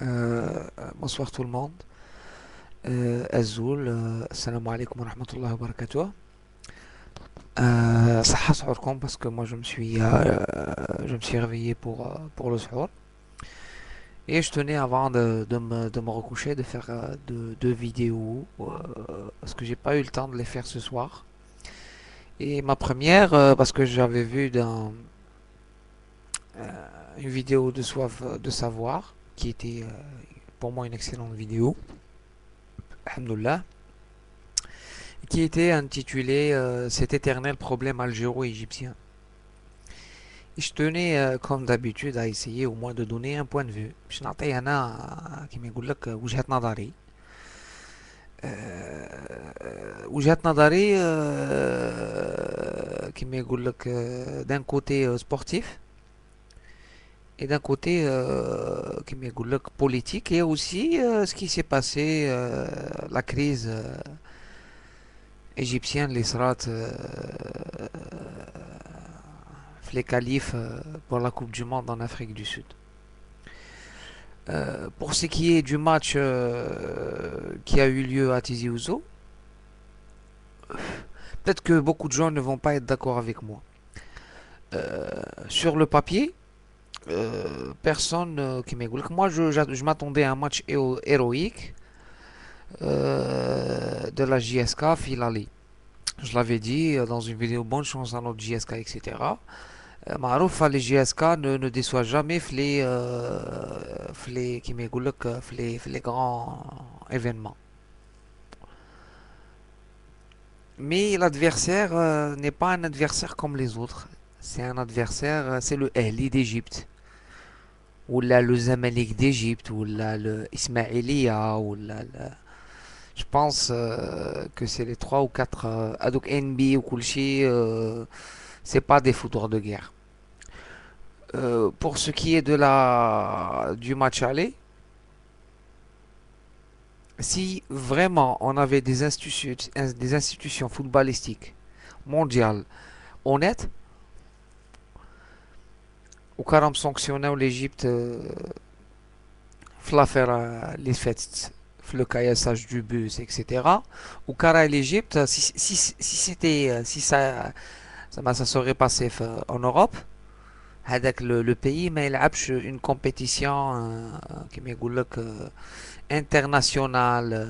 Bonsoir tout le monde. Azoul, salam alaikum wa rahmatullahi wa barakatuh. صحة سحوركم parce que moi je me suis réveillé pour le suhour. Et je tenais avant de me recoucher de faire deux vidéos parce que j'ai pas eu le temps de les faire ce soir. Et ma première, parce que j'avais vu dans une vidéo de soif de savoir qui était pour moi une excellente vidéo. Alhamdoulilah. Qui était intitulé Cet éternel problème algéro-égyptien. Et je tenais, comme d'habitude, à essayer au moins de donner un point de vue. باش نعطي أنا كيما يقول لك وجهة نظري. وجهة نظري كيما يقول لك d'un côté sportif et d'un côté كيما يقول لك politique et aussi ce qui s'est passé la crise égyptienne اللي صرات les qualifs pour la Coupe du Monde en Afrique du Sud. Pour ce qui est du match qui a eu lieu à Tizi Ouzou, peut-être que beaucoup de gens ne vont pas être d'accord avec moi. Sur le papier, personne qui m'égoule. Moi, je m'attendais à un match héroïque de la JSK Filali. Je l'avais dit dans une vidéo, bonne chance à notre JSK, etc. معروف les GSK ne déçoit jamais كيما يقول لك في les grands événements. Mais l'adversaire n'est pas un adversaire comme les autres. C'est un adversaire, c'est le Ahli d'Égypte, ou là le Zamalek d'Égypte, ou là le Ismaïlia, ou là je pense que c'est les 3 ou 4 Adouk NB ou Kulchi, c'est pas des foudres de guerre. Pour ce qui est du match aller, si vraiment on avait des institutions footballistiques mondiales honnêtes, au cas sanctionner l'Égypte, l'affaire les fêtes, le caillassage du bus, etc. Au cas l'Égypte, si c'était, si ça serait passé en Europe. هذاك le pays ما يلعبش une compétition كما يقول لك internationale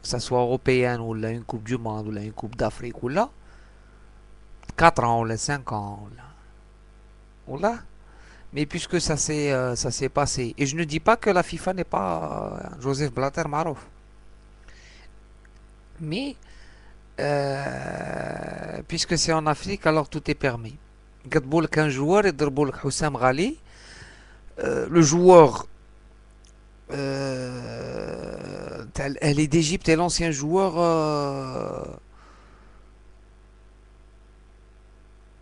que ça soit européenne ou une coupe du monde ou une coupe d'Afrique ou là 4 ans ou 5 ans ou là mais puisque ça s'est passé et je ne dis pas que la FIFA n'est pas Joseph Blatter معروف mais puisque c'est en Afrique alors tout est permis يقدموا لك un joueur يضربوا لك حسام غالي le joueur تاع الاهلي d'Égypte et l'ancien joueur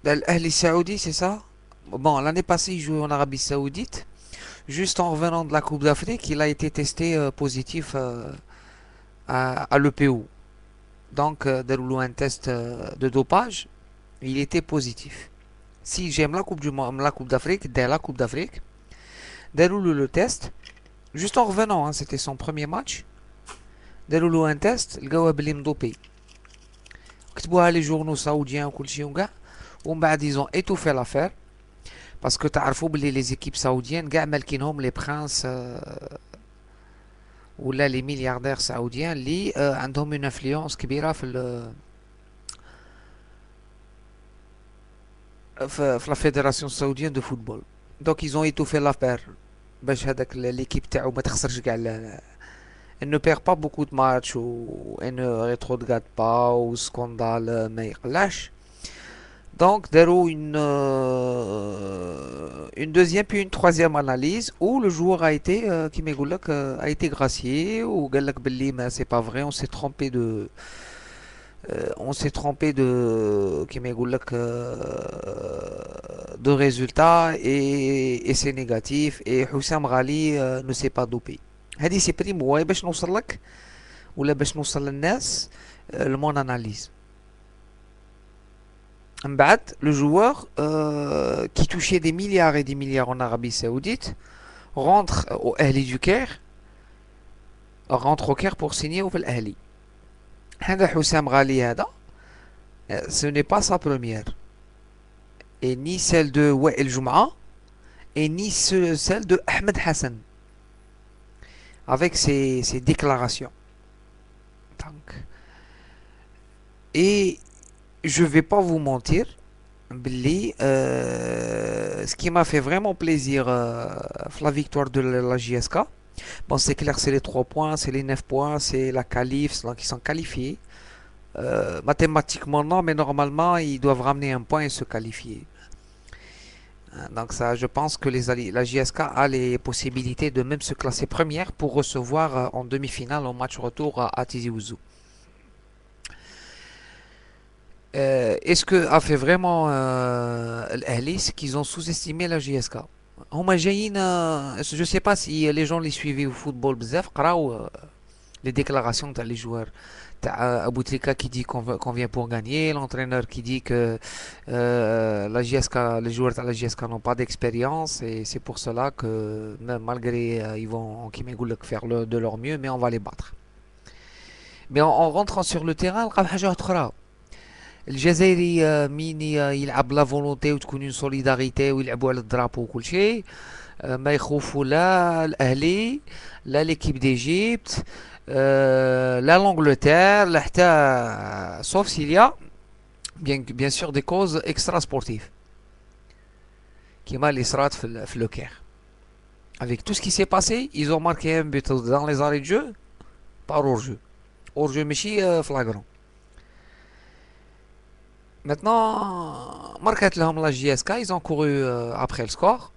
الاهلي السعودي c'est ça. Bon, l'année passée il jouait en Arabie Saoudite, juste en revenant de la Coupe d'Afrique il a été testé positif à l'EPO, donc داروا un test de dopage, il était positif. Si j'aime la Coupe d'Afrique, dès la Coupe d'Afrique, déroule le test, juste en revenant, hein, c'était son premier match, déroule un test, le gars a dopé. كتبوها les journaux saoudiens وكل شيء وكاع ومن بعد ils ont étouffé l'affaire parce que تعرفوا بلي les équipes saoudiennes كاع مالكينهم les princes ولا les milliardaires saoudiens اللي عندهم une influence كبيرة في la fédération saoudienne de football. Donc ils ont étouffé l'affaire باش هذاك l'équipe تاعو ما تخسرش كاع. Elle ne perd pas beaucoup de matchs ou elle ne rétrograde pas ou scandale ما يقلاش. Donc داروا une deuxième puis une troisième analyse où le joueur a été كيما يقول لك a été gracié وقال لك باللي ما c'est pas vrai, on s'est trompé de كيما يقول لك de résultats et c'est négatif et Houssam Ghali ne s'est pas dopé. هذه سي بريم واي باش نوصل لك ولا باش نوصل للناس المون اناليز. من بعد le joueur qui touchait des milliards et des milliards en Arabie Saoudite rentre au Ahli du Caire rentre au Caire pour signer au Al-Ahli. هذا حسام غالي هذا ce n'est pas sa première et ni celle de Wael Jum'a et ni celle de Ahmed Hassan avec ses déclarations. Donc, et je vais pas vous mentir, Billy, ce qui m'a fait vraiment plaisir la victoire de la JSK, bon c'est clair, c'est les 3 points, c'est les 9 points, c'est la qualif, donc ils sont qualifiés. Mathématiquement non, mais normalement ils doivent ramener un point et se qualifier. Donc ça, je pense que la JSK a les possibilités de même se classer première pour recevoir en demi-finale au match retour à Tizi Ouzou. Est-ce que a fait vraiment l'Ahli, c'est qu'ils ont sous-estimé la JSK. هما جايين je sais pas si les gens les suivaient au football بزاف قراو les déclarations تاع les joueurs تاع Aboutrika qui dit qu'on vient pour gagner, l'entraîneur qui dit que la JSK, les joueurs de la JSK n'ont pas d'expérience et c'est pour cela que même malgré ils vont faire de leur mieux, mais on va les battre. Mais en rentrant sur le terrain لقى حاجة أخرى. الجزائري مين يلعب لا فولونتي وتكون اون سوليداريتي ويلعبوا على الدرابو وكل شيء ما يخوفوا لا الاهلي لا ليكيب ديجيبت لا لانجلتير لا حتى سوف سيليا bien sûr des causes extra sportives كيما اللي صرات في لو كير. Avec tout ce qui s'est passé, ils ont marqué un but dans les arrêts de jeu par hors-jeu. Hors-jeu ماشي flagrant. Maintenant, marquet لهم la JSK, ils ont couru après le score.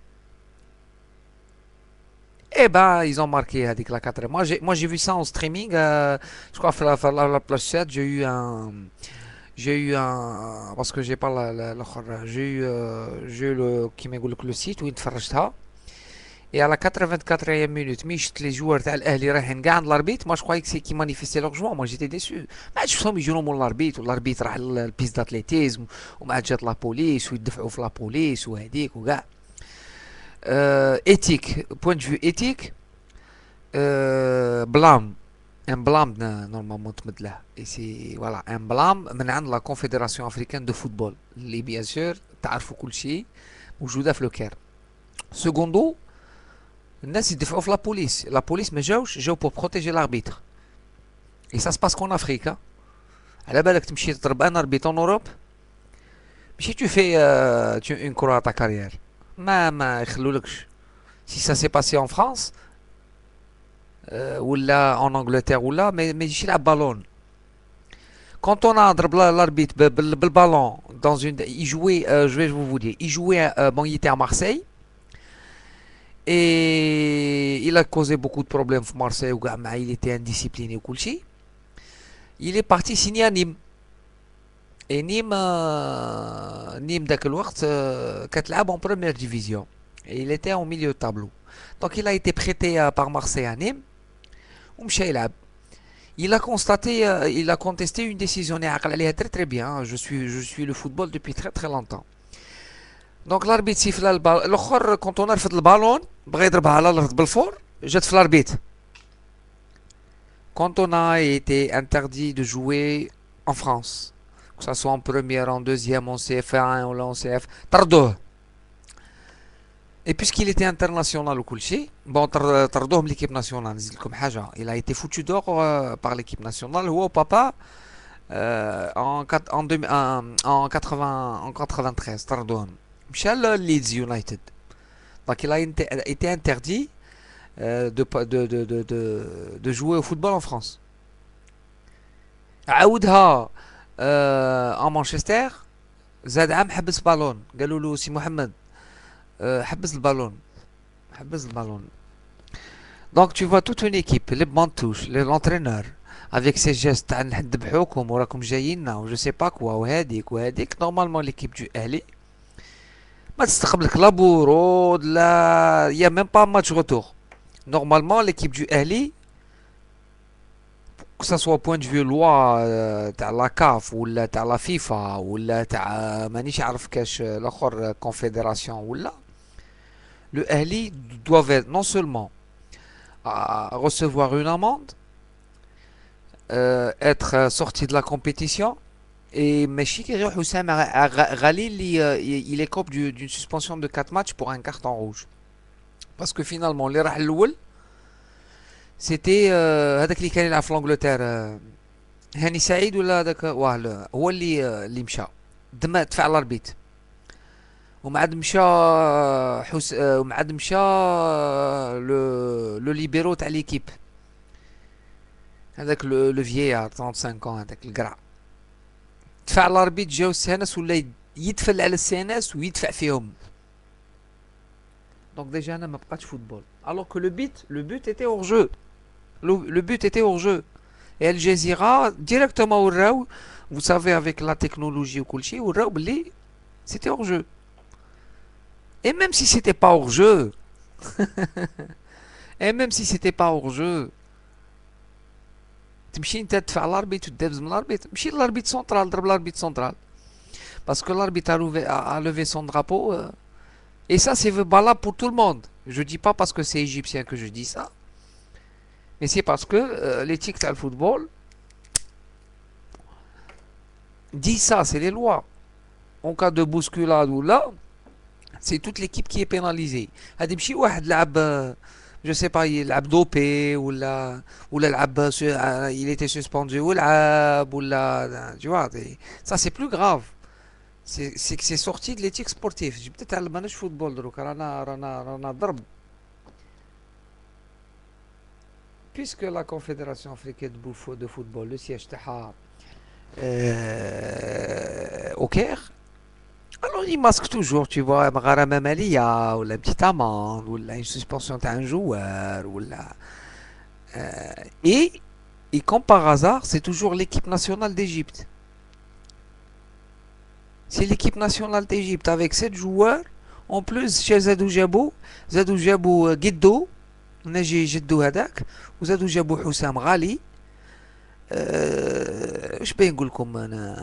Et ben, ils ont marqué avec la 4. Moi j'ai vu ça en streaming. Je crois que la plage 7, parce que j'ai pas j'ai eu le site où ils فرجتها. Et à la 84e minute, les joueurs تاع الاهلي رايحين كاع عند الاربيت. Moi je croyais que c'est qui manifestaient leur joie. Moi j'étais déçu. ما عادش شفتهم يجروا من الاربيت والاربيت راح للبيست داتليتيزم وما عاد جات لا بوليس ويدفعوا في لا بوليس وهذيك وكاع. Éthique, point de vue éthique, blâme. Un blâme normalement تمد له. Et c'est voilà un blâme من عند la Confédération africaine de football اللي bien sûr تعرفوا كل شيء موجودة في لو كير. Secondo, الناس يدفعوا في لا بوليس ما جاو pour protéger l'arbitre. Et ça se passe qu'en Afrique. Hein. على بالك تمشي تضرب ان اربيط en Europe ماشي tu fais une croix à ta carrière. ما يخلولكش. Si ça s'est passé en France ou là en Angleterre ou là mais يجي يلعب بالون. Quand on a ضرب l'arbitre بالبالون dans une il jouait je vais vous dire il jouait bon il était à Marseille. Et il a causé beaucoup de problèmes à Marseille, il était indiscipliné ou il est parti signer à Nîmes. Et Nîmes, Nîmes d'Akelouart, Katlab en première division. Et il était au milieu de tableau. Donc il a été prêté par Marseille à Nîmes. Il a constaté, il a contesté une décision. Très très bien. Je suis le football depuis très très longtemps. Donc l'arbitre siffle le ballon. L'autre, quand on a fait le ballon, بغى يضربها على الارض بالفور جات في l'arbitre. Quand on a été interdit de jouer en France, que ce soit en première, en deuxième, en CF1 ou en CF, طردوه. Et puisqu'il était international ou كل شيء, bon طردوه من l'équipe nationale. نزيد لكم حاجة. Il a été foutu dehors par l'équipe nationale. هو papa en 93 طردوهم. مشى Leeds United. Donc il a été interdit de jouer au football en France. عاودها en Manchester زاد عام حبس بالون قالوا له سي محمد حبس البالون حبس البالون. Donc tu vois toute une équipe les bantouches l'entraîneur avec ses gestes تاع نذبحوكم وراكم جاييننا و je sais pas quoi وهذيك normalement l'équipe du Ahli ما تستقبلك لا بورود لا يا même pas match retour. Normalement l'équipe du Ahli que ça soit point de vue loi تاع لا كاف ولا تاع لا فيفا ولا تاع مانيش عارف كاش الاخر كونفيدراسيون ولا le Ahli doit non seulement recevoir une amende être sorti de la compétition. Et ماشي كي يروح حسام غالي اللي il écope d'une suspension de 4 matchs pour un carton rouge. Parce que finalement اللي راح الاول سيتي هذاك اللي كان يلعب في لانجلتير هاني سعيد ولا هذاك هو اللي مشى دفع الاربيت ومن عاد مشى ومن عاد مشى لو ليبيرو تاع ليكيب هذاك لو فييار 35 هذاك القرع دفع الاربيت جاو السناس ولا يدفل على السناس ويدفع فيهم دونك ديجا انا ما بقاتش فوتبول alors que le but était hors jeu le but était hors jeu et Al Jazeera directement وراو vous savez avec la technologie وكل شيء وراو بلي c'était hors jeu et même si c'était pas hors jeu et même si c'était pas hors jeu تمشي انت تدفع لاربيت وتدابز من لاربيت مشي لاربيت سونترال ضرب لاربيت سونترال باسكو لاربيت a levé son drapeau et ça c'est valable pour tout le monde je dis pas parce que c'est égyptien que je dis ça mais c'est parce que l'éthique dans le football dit ça c'est les lois en cas de bousculade ou là c'est toute l'équipe qui est pénalisée هذا ماشي واحد لعب je sais pas يلعب دوبي ولا لعب il était suspendu ولعب ولا tu vois ça c'est plus grave c'est que c'est sorti de l'éthique sportive جبت تعلمناش فوتبول دروك رانا ضرب puisque la Confédération africaine de football le siège تاعها au Caire alors il masque toujours tu vois غرامة مالية ولا petite amende ولا une suspension تاع un joueur ولا et comme par hasard c'est toujours l'équipe nationale d'Égypte. C'est l'équipe nationale d'Égypte avec 7 joueurs. En plus, chez Zadou Jabou Guido, نجي جدو هذاك وزادو جابوا حسام غالي اش باين نقول لكم انا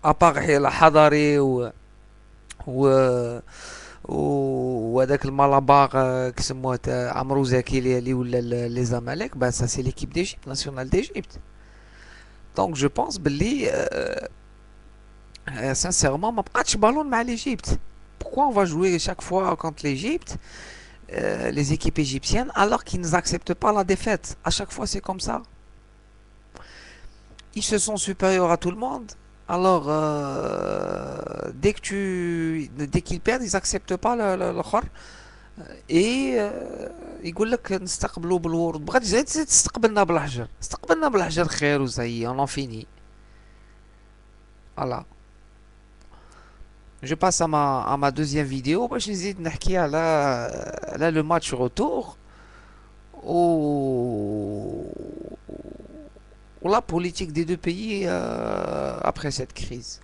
ابار حضري و وهذاك المالابار كسموه تاع عمرو زكي اللي ولا لي زمالك با سا سي ليكيب ديجيبت ناسيونال ديجيبت دونك جو بونس باللي sincèrement ما بقاتش بالون مع l'Égypte. Pourquoi on va jouer chaque fois contre l'Égypte les équipes égyptiennes alors qu'ils n'acceptent pas la défaite. À chaque fois c'est comme ça. Ils se sont supérieurs à tout le monde. Alors dès qu'ils perdent ils n'acceptent pas le khor et يقول لك نستقبلوا بالورد بغات تزيد تستقبلنا بالحجر استقبلنا بالحجر خير وزي on en finit. Voilà. Je passe à ma deuxième vidéo باش نزيد نحكي على le match retour ou la politique des deux pays après cette crise.